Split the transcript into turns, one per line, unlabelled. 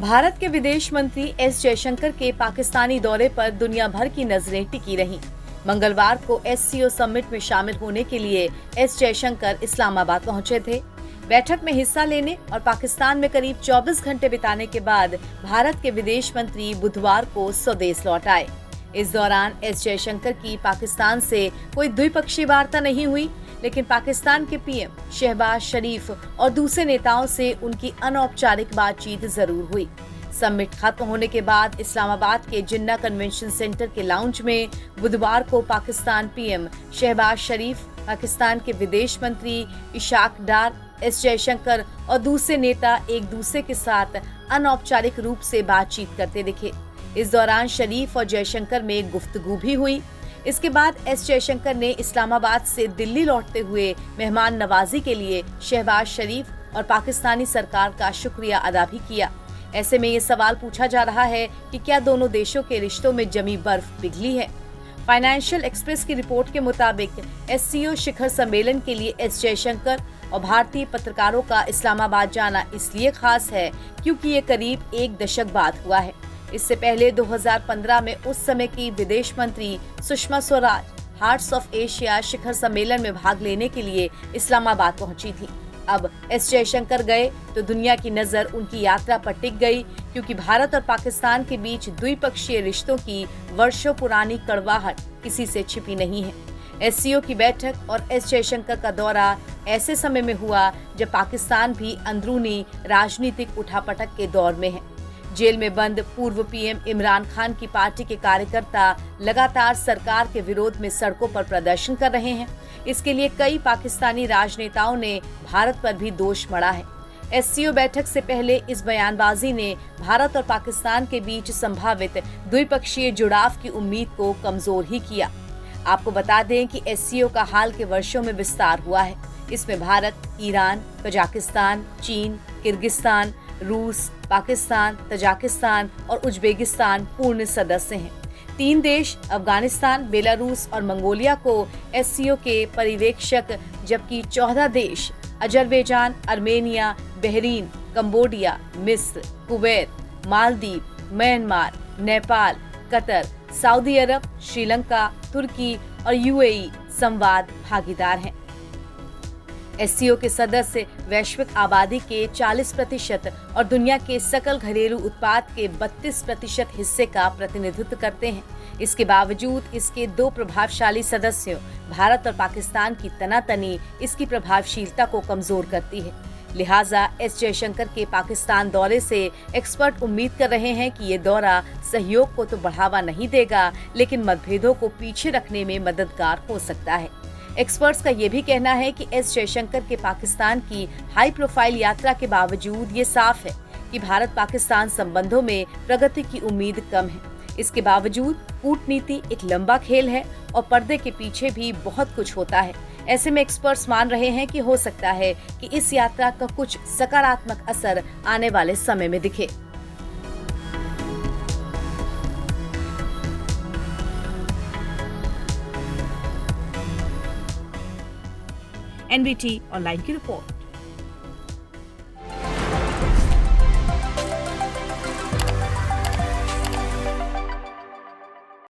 भारत के विदेश मंत्री एस जयशंकर के पाकिस्तानी दौरे पर दुनिया भर की नजरें टिकी रहीं। मंगलवार को एससीओ समिट में शामिल होने के लिए एस जयशंकर इस्लामाबाद पहुंचे थे। बैठक में हिस्सा लेने और पाकिस्तान में करीब 24 घंटे बिताने के बाद भारत के विदेश मंत्री बुधवार को स्वदेश लौट आए। इस दौरान एस जयशंकर की पाकिस्तान से कोई द्विपक्षीय वार्ता नहीं हुई, लेकिन पाकिस्तान के पीएम शहबाज शरीफ और दूसरे नेताओं से उनकी अनौपचारिक बातचीत जरूर हुई। समिट खत्म होने के बाद इस्लामाबाद के जिन्ना कन्वेंशन सेंटर के लाउंज में बुधवार को पाकिस्तान पीएम शहबाज शरीफ, पाकिस्तान के विदेश मंत्री इशाक डार, एस जयशंकर और दूसरे नेता एक दूसरे के साथ अनौपचारिक रूप से बातचीत करते दिखे। इस दौरान शरीफ और जयशंकर में गुफ्तगू भी हुई। इसके बाद एस जयशंकर ने इस्लामाबाद से दिल्ली लौटते हुए मेहमान नवाजी के लिए शहबाज शरीफ और पाकिस्तानी सरकार का शुक्रिया अदा भी किया। ऐसे में ये सवाल पूछा जा रहा है कि क्या दोनों देशों के रिश्तों में जमी बर्फ पिघली है। फाइनेंशियल एक्सप्रेस की रिपोर्ट के मुताबिक एससीओ शिखर सम्मेलन के लिए एस जयशंकर और भारतीय पत्रकारों का इस्लामाबाद जाना इसलिए खास है क्योंकि ये करीब एक दशक बाद हुआ है। इससे पहले 2015 में उस समय की विदेश मंत्री Sushma Swaraj hearts of Asia शिखर सम्मेलन में भाग लेने के लिए इस्लामाबाद पहुंची थी। अब एस जयशंकर गए तो दुनिया की नजर उनकी यात्रा पर टिक गई, क्योंकि भारत और पाकिस्तान के बीच द्विपक्षीय रिश्तों की वर्षों पुरानी कड़वाहट किसी से छिपी नहीं है। एससीओ की बैठक और एस जयशंकर का दौरा ऐसे समय में हुआ जब पाकिस्तान भी अंदरूनी राजनीतिक उठापटक के दौर में है। जेल में बंद पूर्व पीएम इमरान खान की पार्टी के कार्यकर्ता लगातार सरकार के विरोध में सड़कों पर प्रदर्शन कर रहे हैं। इसके लिए कई पाकिस्तानी राजनेताओं ने भारत पर भी दोष मढ़ा है। एससीओ बैठक से पहले इस बयानबाजी ने भारत और पाकिस्तान के बीच संभावित द्विपक्षीय जुड़ाव की उम्मीद को कमजोर ही किया। आपको बता दें कि एससीओ का हाल के वर्षों में विस्तार हुआ है। इसमें भारत, ईरान, कजाकिस्तान, चीन, किर्गिस्तान, रूस, पाकिस्तान, तजाकिस्तान और उज्बेकिस्तान पूर्ण सदस्य हैं। 3 देश अफगानिस्तान, बेलारूस और मंगोलिया को एससीओ के पर्यवेक्षक, जबकि 14 देश अजरबैजान, आर्मेनिया, बहरीन, कंबोडिया, मिस्र, Kuwait, Maldives, Myanmar, Nepal, Qatar, Saudi अरब, श्रीलंका, तुर्की और यूएई संवाद भागीदार हैं। एससीओ के सदस्य वैश्विक आबादी के 40% और दुनिया के सकल घरेलू उत्पाद के 32% हिस्से का प्रतिनिधित्व करते हैं। इसके बावजूद इसके 2 प्रभावशाली सदस्यों भारत और पाकिस्तान की तनातनी इसकी प्रभावशीलता को कमजोर करती है। लिहाजा एस जयशंकर के पाकिस्तान दौरे से एक्सपर्ट उम्मीद कर रहे हैं कि ये दौरा सहयोग को तो बढ़ावा नहीं देगा, लेकिन मतभेदों को पीछे रखने में मददगार हो सकता है। एक्सपर्ट्स का ये भी कहना है कि एस जयशंकर के पाकिस्तान की हाई प्रोफाइल यात्रा के बावजूद ये साफ है कि भारत पाकिस्तान संबंधों में प्रगति की उम्मीद कम है। इसके बावजूद कूटनीति एक लंबा खेल है और पर्दे के पीछे भी बहुत कुछ होता है। ऐसे में एक्सपर्ट्स मान रहे हैं कि हो सकता है कि इस यात्रा का कुछ सकारात्मक असर आने वाले समय में दिखे। एनबीटी ऑनलाइन की रिपोर्ट।